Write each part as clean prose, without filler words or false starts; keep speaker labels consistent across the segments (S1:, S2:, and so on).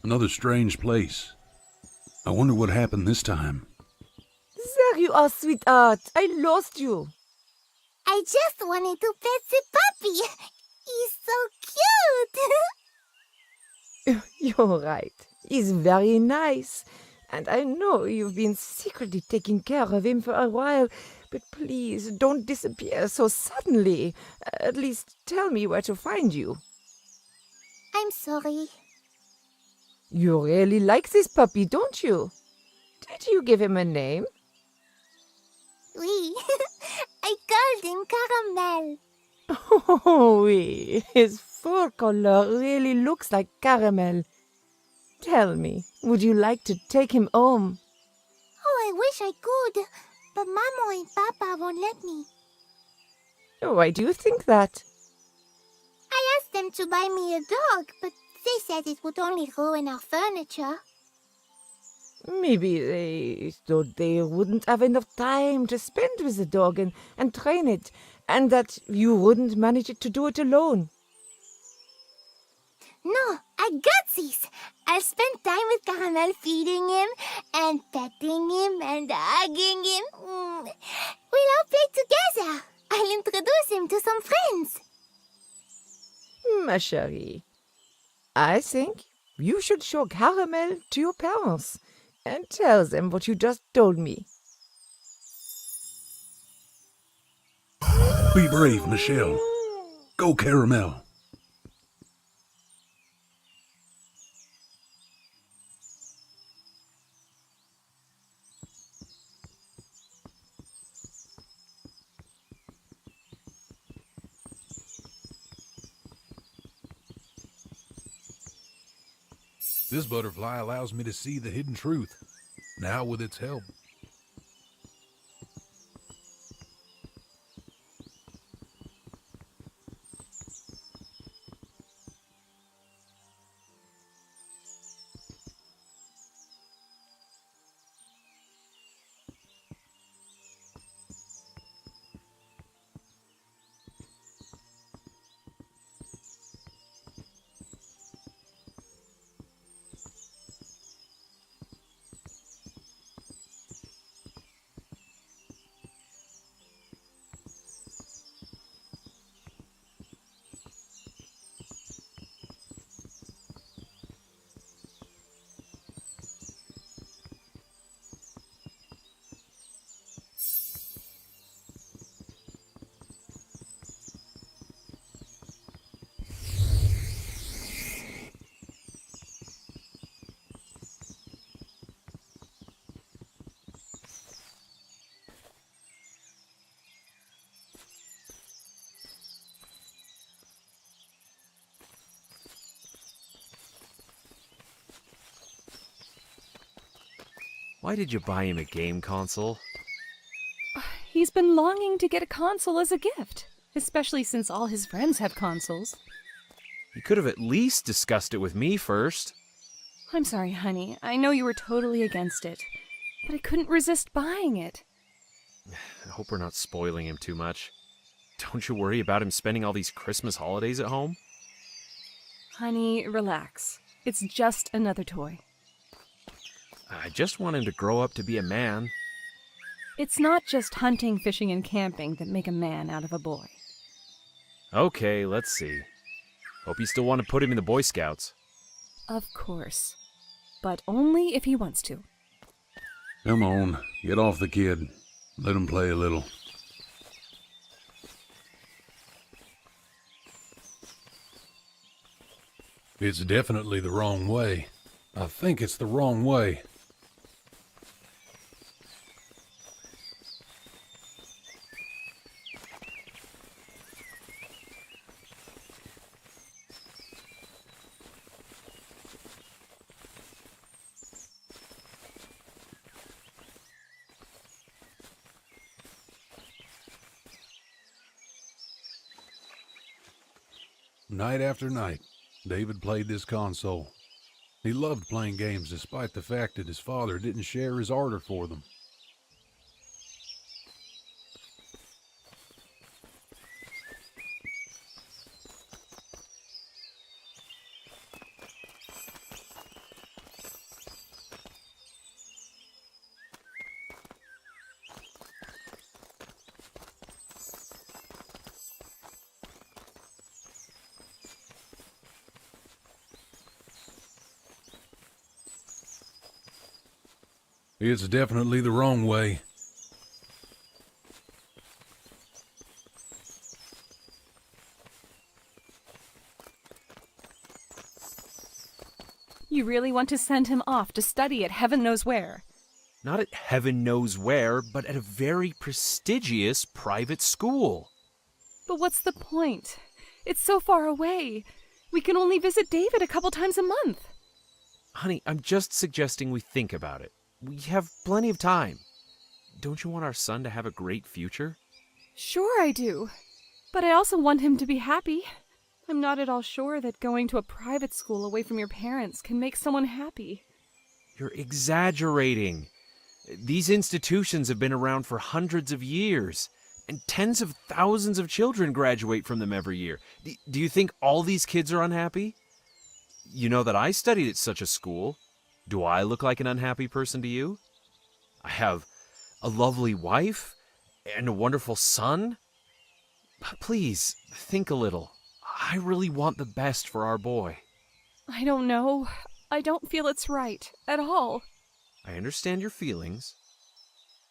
S1: Another strange place. I wonder what happened this time.
S2: There you are, sweetheart. I lost you.
S3: I just wanted to pet the puppy. He's so cute.
S2: You're right. He's very nice. And I know you've been secretly taking care of him for a while. But please, don't disappear so suddenly. At least tell me where to find you.
S3: I'm sorry.
S2: You really like this puppy, don't you? Did you give him a name?
S3: Oui. I called him Caramel.
S2: Oh, oui. His fur color really looks like caramel. Tell me, would you like to take him home?
S3: Oh, I wish I could. But Mama and Papa won't let me.
S2: Why do you think that?
S3: I asked them to buy me a dog, but they said it would only ruin our furniture.
S2: Maybe they thought they wouldn't have enough time to spend with the dog and train it, and that you wouldn't manage to do it alone.
S3: No, I got this. I'll spend time with Caramel feeding him and petting him and hugging him. We'll all play together. I'll introduce him to some friends.
S2: Ma chérie, I think you should show Caramel to your parents and tell them what you just told me.
S1: Be brave, Michelle. Go, Caramel.
S4: This butterfly allows me to see the hidden truth, now with its help.
S5: Why did you buy him a game console?
S6: He's been longing to get a console as a gift, especially since all his friends have consoles.
S5: You could have at least discussed it with me first.
S6: I'm sorry, honey. I know you were totally against it, but I couldn't resist buying it.
S5: I hope we're not spoiling him too much. Don't you worry about him spending all these Christmas holidays at home?
S6: Honey, relax. It's just another toy.
S5: I just want him to grow up to be a man.
S6: It's not just hunting, fishing, and camping that make a man out of a boy.
S5: Okay, let's see. Hope you still want to put him in the Boy Scouts.
S6: Of course. But only if he wants to.
S1: Come on, get off the kid. Let him play a little.
S4: It's definitely the wrong way. I think it's the wrong way. Night after night, David played this console. He loved playing games despite the fact that his father didn't share his ardor for them. It's definitely the wrong way.
S6: You really want to send him off to study at heaven knows where?
S5: Not at heaven knows where, but at a very prestigious private school.
S6: But what's the point? It's so far away. We can only visit David a couple times a month.
S5: Honey, I'm just suggesting we think about it. We have plenty of time. Don't you want our son to have a great future?
S6: Sure I do. But I also want him to be happy. I'm not at all sure that going to a private school away from your parents can make someone happy.
S5: You're exaggerating. These institutions have been around for hundreds of years, and tens of thousands of children graduate from them every year. Do you think all these kids are unhappy? You know that I studied at such a school. Do I look like an unhappy person to you? I have a lovely wife and a wonderful son. Please, think a little. I really want the best for our boy.
S6: I don't know. I don't feel it's right at all.
S5: I understand your feelings.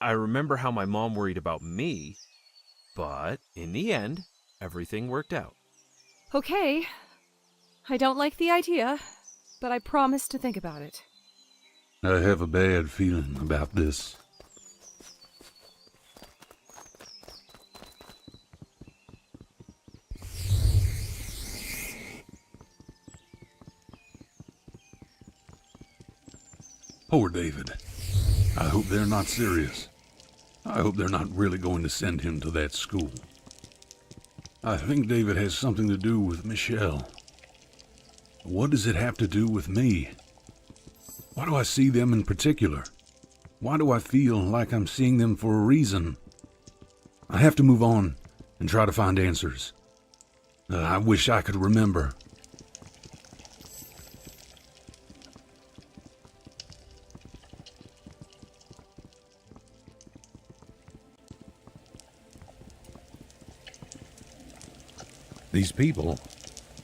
S5: I remember how my mom worried about me, but in the end, everything worked out.
S6: Okay. I don't like the idea, but I promise to think about it.
S1: I have a bad feeling about this. Poor David. I hope they're not serious. I hope they're not really going to send him to that school. I think David has something to do with Michelle. What does it have to do with me? Why do I see them in particular? Why do I feel like I'm seeing them for a reason? I have to move on and try to find answers. I wish I could remember.
S4: These people,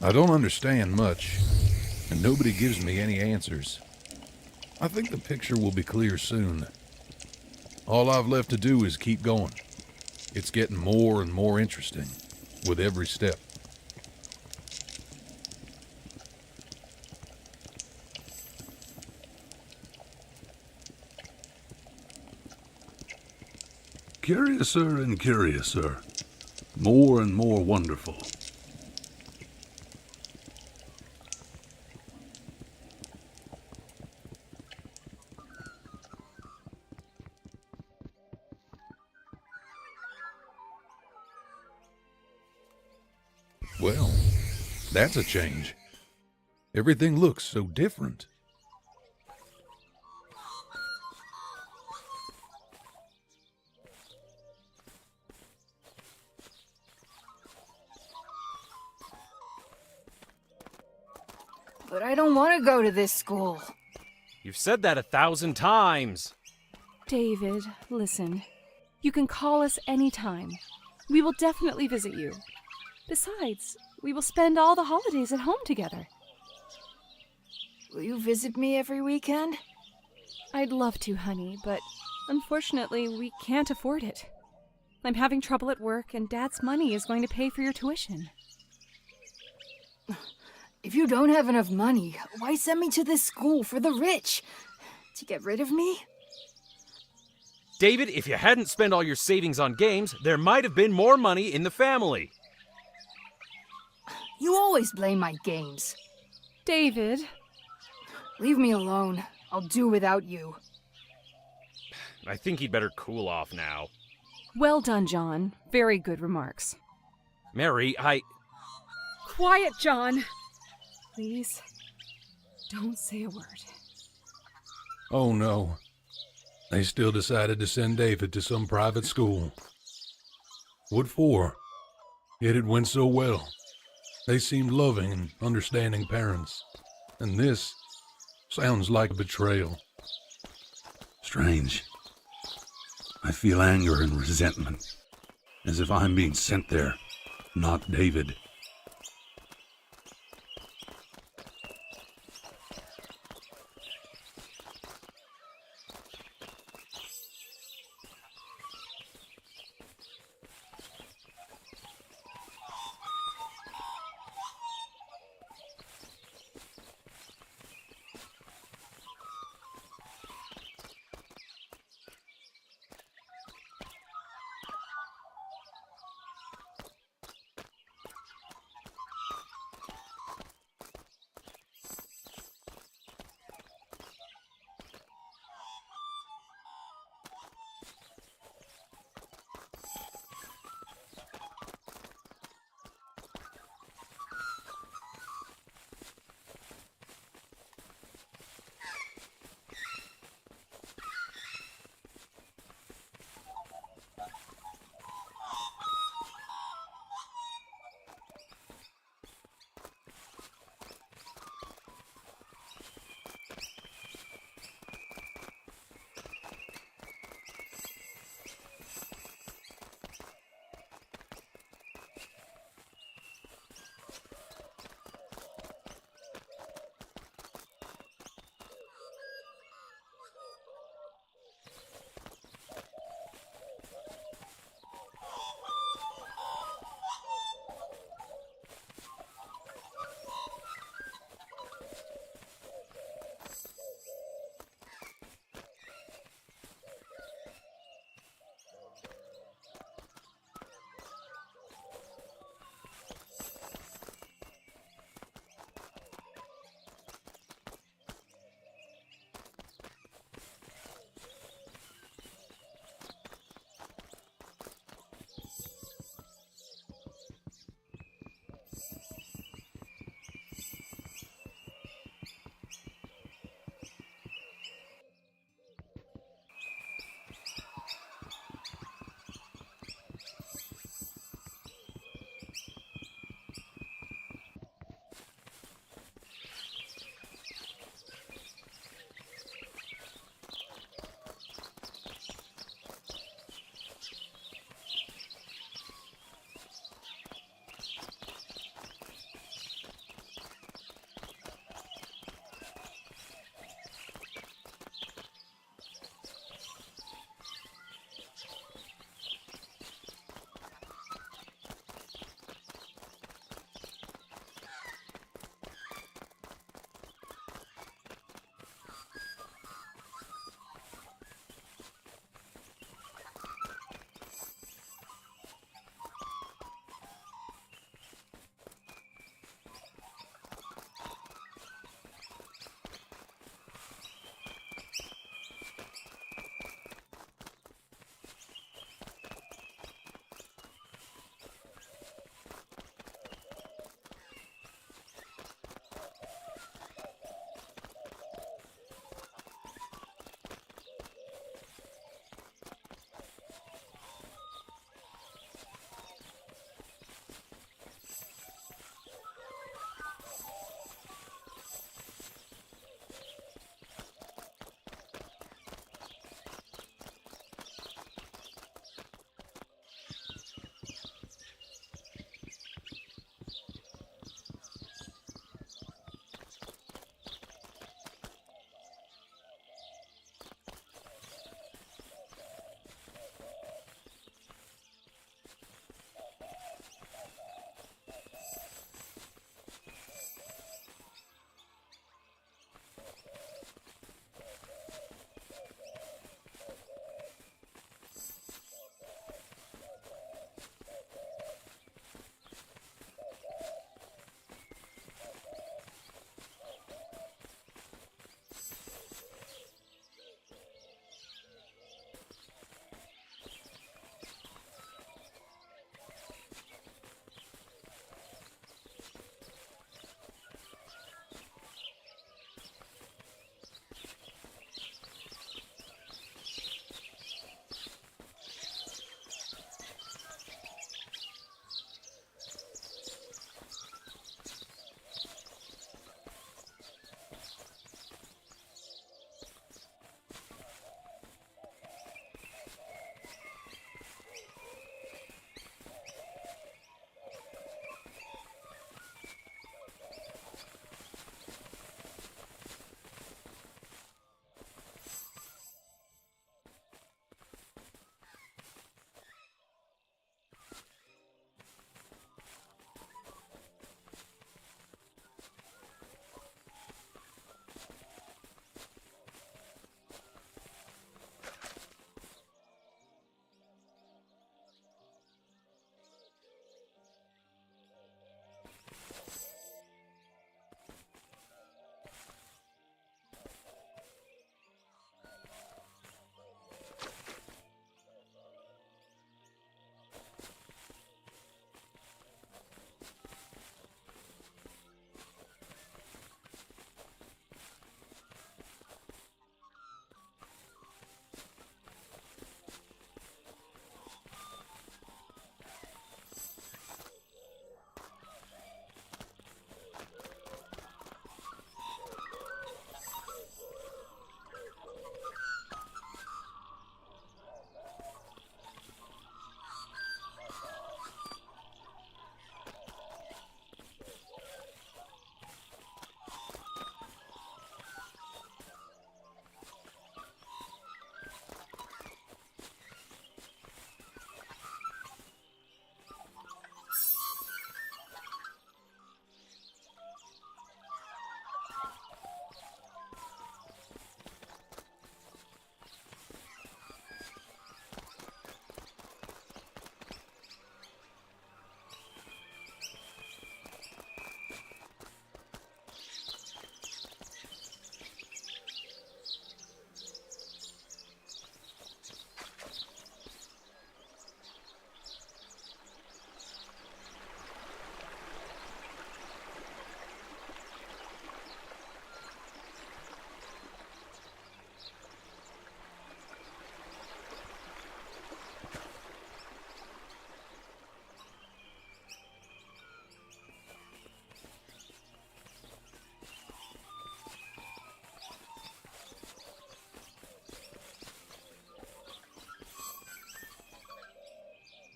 S4: I don't understand much, and nobody gives me any answers. I think the picture will be clear soon. All I've left to do is keep going. It's getting more and more interesting with every step.
S1: Curiouser and curiouser. More and more wonderful.
S4: Well, that's a change. Everything looks so different.
S7: But I don't want to go to this school.
S5: You've said that 1,000 times.
S6: David, listen. You can call us anytime. We will definitely visit you. Besides, we will spend all the holidays at home together.
S7: Will you visit me every weekend?
S6: I'd love to, honey, but unfortunately, we can't afford it. I'm having trouble at work, and Dad's money is going to pay for your tuition.
S7: If you don't have enough money, why send me to this school for the rich? To get rid of me?
S5: David, if you hadn't spent all your savings on games, there might have been more money in the family.
S7: You always blame my games.
S6: David.
S7: Leave me alone. I'll do without you.
S5: I think he'd better cool off now.
S6: Well done, John. Very good remarks.
S5: Mary,
S6: Quiet, John. Please, don't say a word.
S4: Oh no. They still decided to send David to some private school. What for? Yet it went so well. They seemed loving and understanding parents. And this sounds like a betrayal.
S1: Strange. I feel anger and resentment, as if I'm being sent there, not David.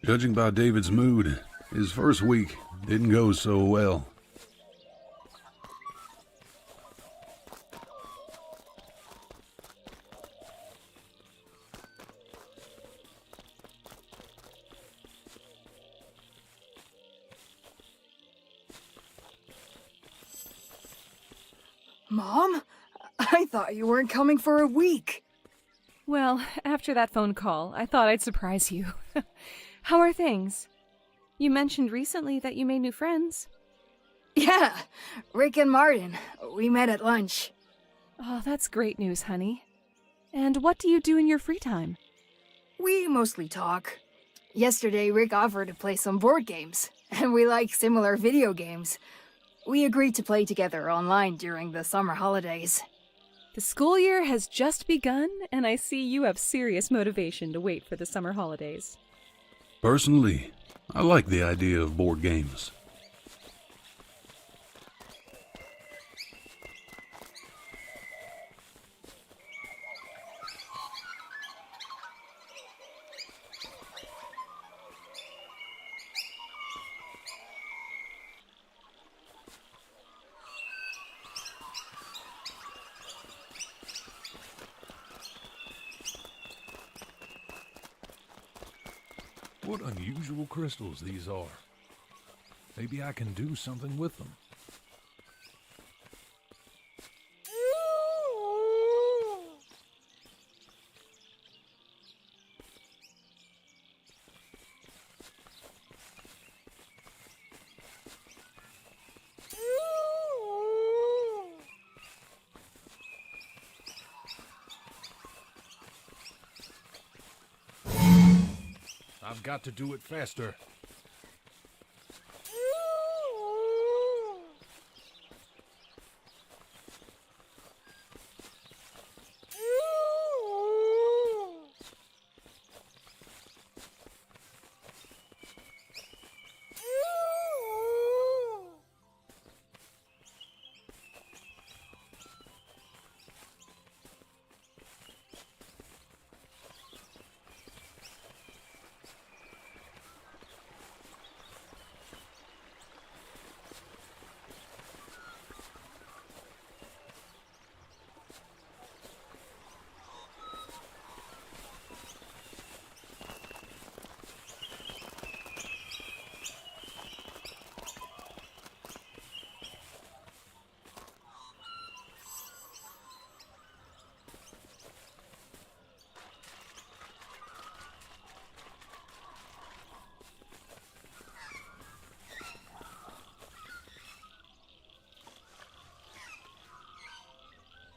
S1: Judging by David's mood, his first week didn't go so well.
S7: Mom? I thought you weren't coming for a week.
S6: Well, after that phone call, I thought I'd surprise you. How are things? You mentioned recently that you made new friends.
S7: Yeah, Rick and Martin. We met at lunch.
S6: Oh, that's great news, honey. And what do you do in your free time?
S7: We mostly talk. Yesterday, Rick offered to play some board games, and we like similar video games. We agreed to play together online during the summer holidays.
S6: The school year has just begun, and I see you have serious motivation to wait for the summer holidays.
S1: Personally, I like the idea of board games.
S4: What unusual crystals these are. Maybe I can do something with them. I've got to do it faster.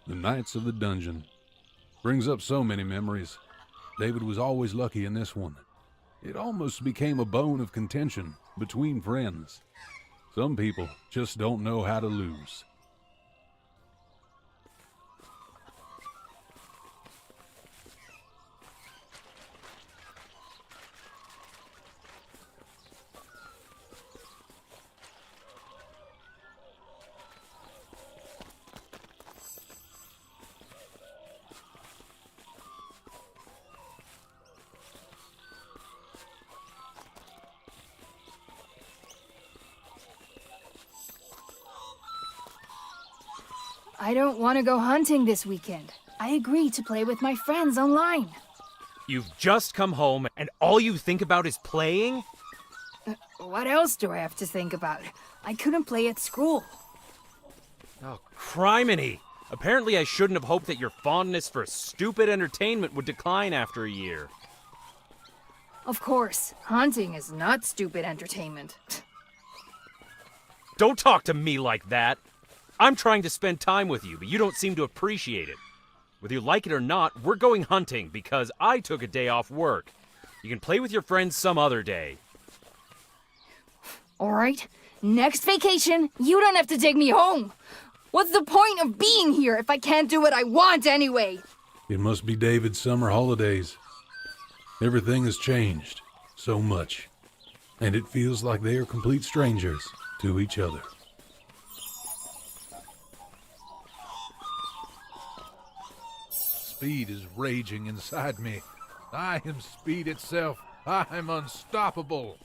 S4: The nights of the dungeon. Brings up so many memories. David was always lucky in this one. It almost became a bone of contention between friends. Some people just don't know how to lose.
S7: I don't want to go hunting this weekend. I agreed to play with my friends online.
S5: You've just come home and all you think about is playing?
S7: What else do I have to think about? I couldn't play at school.
S5: Oh, criminy! Apparently I shouldn't have hoped that your fondness for stupid entertainment would decline after a year.
S7: Of course, hunting is not stupid entertainment.
S5: Don't talk to me like that! I'm trying to spend time with you, but you don't seem to appreciate it. Whether you like it or not, we're going hunting because I took a day off work. You can play with your friends some other day.
S7: All right, next vacation, you don't have to take me home. What's the point of being here if I can't do what I want anyway?
S4: It must be David's summer holidays. Everything has changed so much, and it feels like they are complete strangers to each other. Speed is raging inside me. I am speed itself. I'm unstoppable.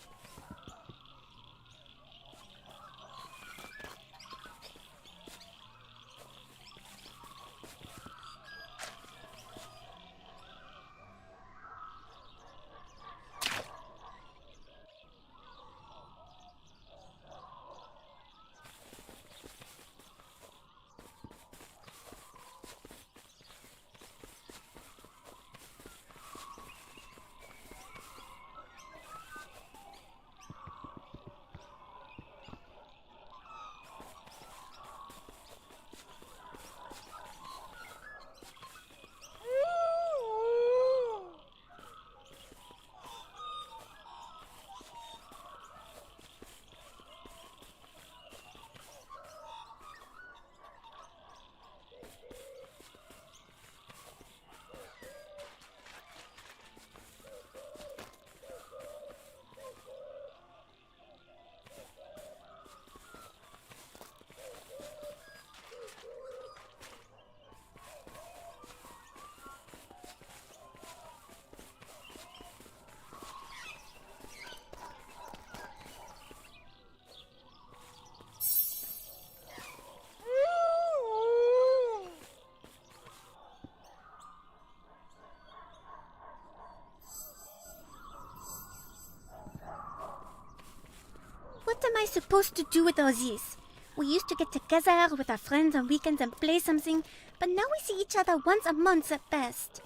S3: What am I supposed to do with all this? We used to get together with our friends on weekends and play something, but now we see each other once a month at best.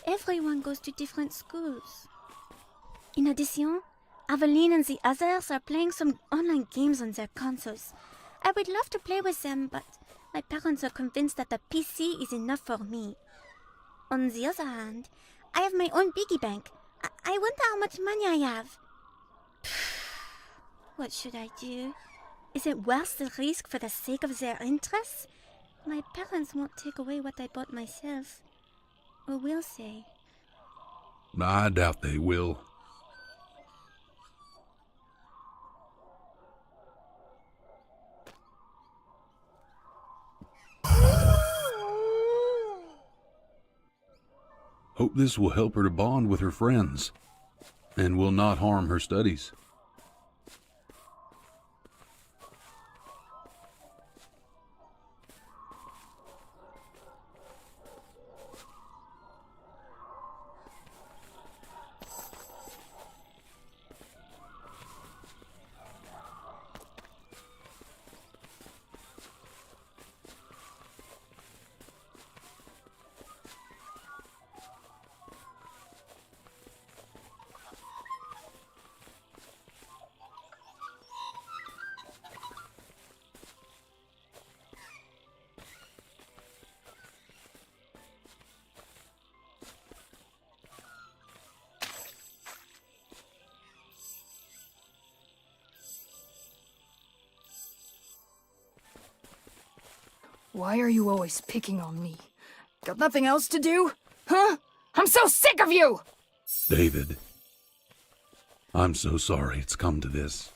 S3: Everyone goes to different schools. In addition, Aveline and the others are playing some online games on their consoles. I would love to play with them, but my parents are convinced that the PC is enough for me. On the other hand, I have my own piggy bank. I wonder how much money I have. What should I do? Is it worth the risk for the sake of their interests? My parents won't take away what I bought myself. Or will they?
S1: I doubt they will. Hope this will help her to bond with her friends, and will not harm her studies.
S7: Why are you always picking on me? Got nothing else to do? Huh? I'm so sick of you!
S1: David, I'm so sorry it's come to this.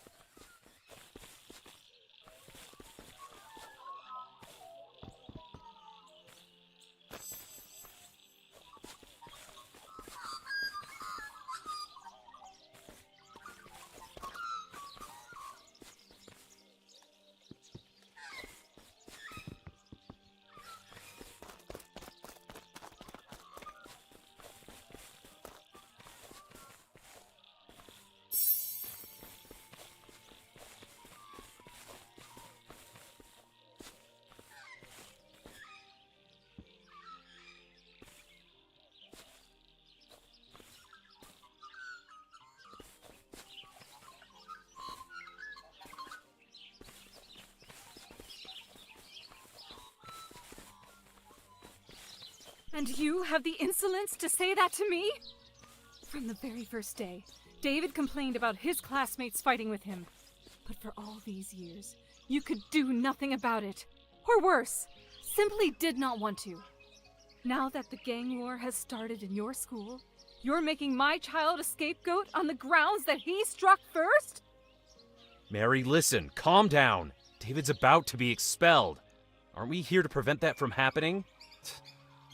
S6: And you have the insolence to say that to me? From the very first day, David complained about his classmates fighting with him. But for all these years, you could do nothing about it. Or worse, simply did not want to. Now that the gang war has started in your school, you're making my child a scapegoat on the grounds that he struck first?
S5: Mary, listen, calm down. David's about to be expelled. Aren't we here to prevent that from happening?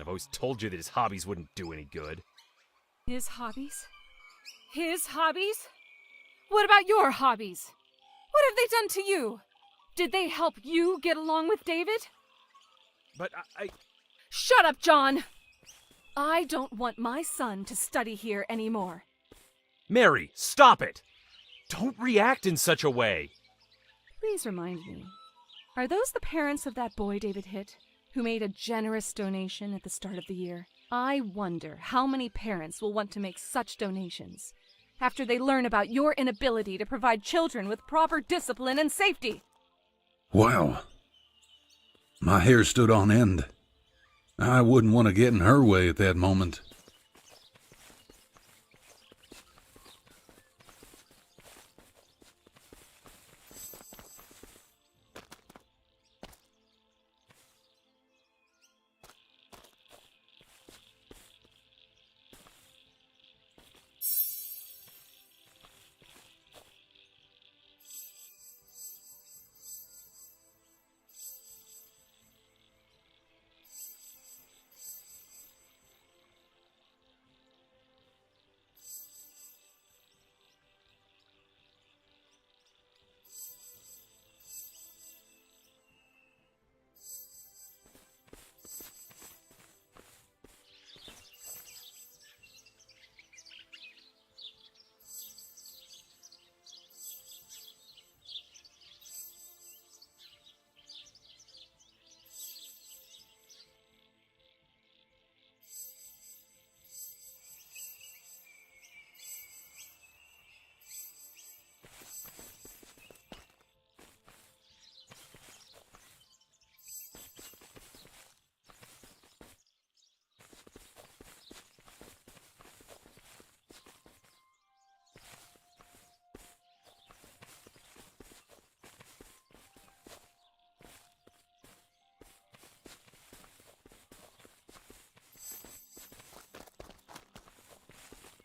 S5: I've always told you that his hobbies wouldn't do any good.
S6: His hobbies? His hobbies? What about your hobbies? What have they done to you? Did they help you get along with David?
S5: But I...
S6: Shut up, John! I don't want my son to study here anymore.
S5: Mary, stop it! Don't react in such a way.
S6: Please remind me, are those the parents of that boy David hit, who made a generous donation at the start of the year? I wonder how many parents will want to make such donations after they learn about your inability to provide children with proper discipline and safety.
S1: Wow. My hair stood on end. I wouldn't want to get in her way at that moment.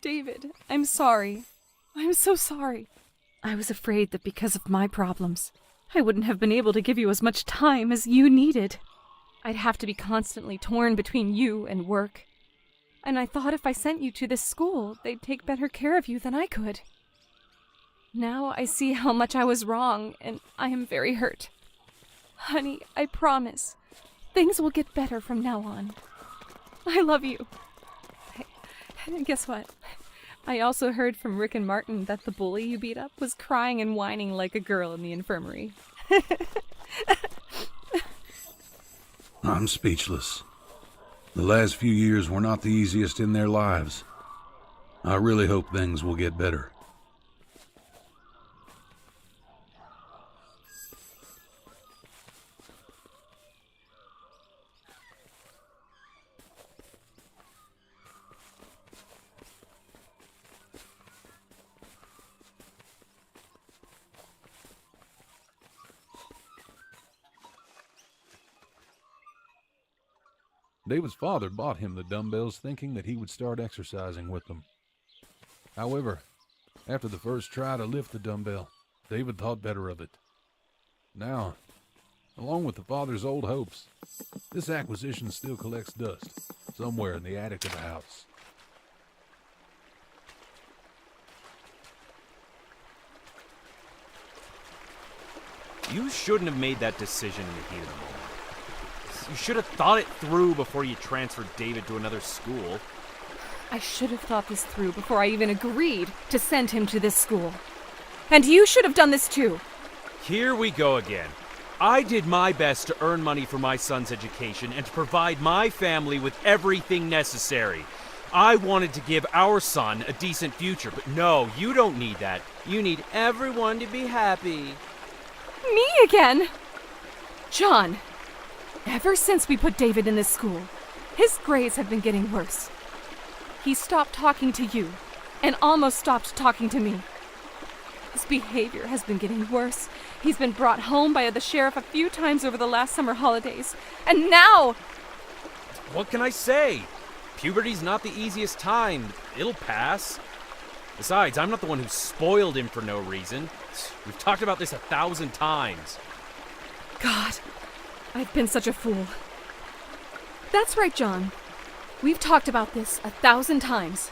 S6: David, I'm sorry. I'm so sorry. I was afraid that because of my problems, I wouldn't have been able to give you as much time as you needed. I'd have to be constantly torn between you and work. And I thought if I sent you to this school, they'd take better care of you than I could. Now I see how much I was wrong, and I am very hurt. Honey, I promise, things will get better from now on. I love you. And guess what? I also heard from Rick and Martin that the bully you beat up was crying and whining like a girl in the infirmary.
S1: I'm speechless. The last few years were not the easiest in their lives. I really hope things will get better.
S4: David's father bought him the dumbbells thinking that he would start exercising with them. However, after the first try to lift the dumbbell, David thought better of it. Now, along with the father's old hopes, this acquisition still collects dust somewhere in the attic of the house.
S5: You shouldn't have made that decision in the heat of the moment. You should have thought it through before you transferred David to another school.
S6: I should have thought this through before I even agreed to send him to this school. And you should have done this too.
S5: Here we go again. I did my best to earn money for my son's education and to provide my family with everything necessary. I wanted to give our son a decent future, but no, you don't need that. You need everyone to be happy.
S6: Me again? John, ever since we put David in this school, his grades have been getting worse. He stopped talking to you and almost stopped talking to me. His behavior has been getting worse. He's been brought home by the sheriff a few times over the last summer holidays. And now...
S5: What can I say? Puberty's not the easiest time. It'll pass. Besides, I'm not the one who spoiled him for no reason. We've talked about this 1,000 times.
S6: God, I've been such a fool. That's right, John. We've talked about this 1,000 times.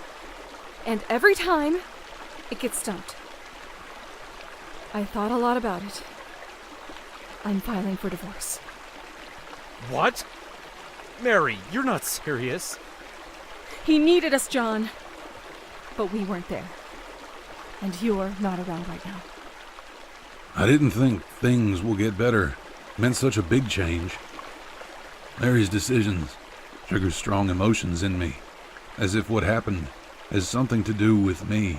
S6: And every time, It gets stumped. I thought a lot about it. I'm filing for divorce.
S5: What? Mary, you're not serious.
S6: He needed us, John. But we weren't there. And you're not around right now.
S1: I didn't think things will get better. Meant such a big change. Mary's decisions trigger strong emotions in me, as if what happened has something to do with me.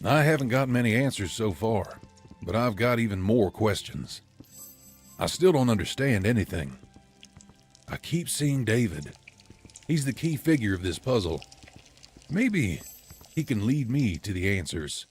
S4: I haven't got many answers so far, but I've got even more questions. I still don't understand anything. I keep seeing David. He's the key figure of this puzzle. Maybe he can lead me to the answers.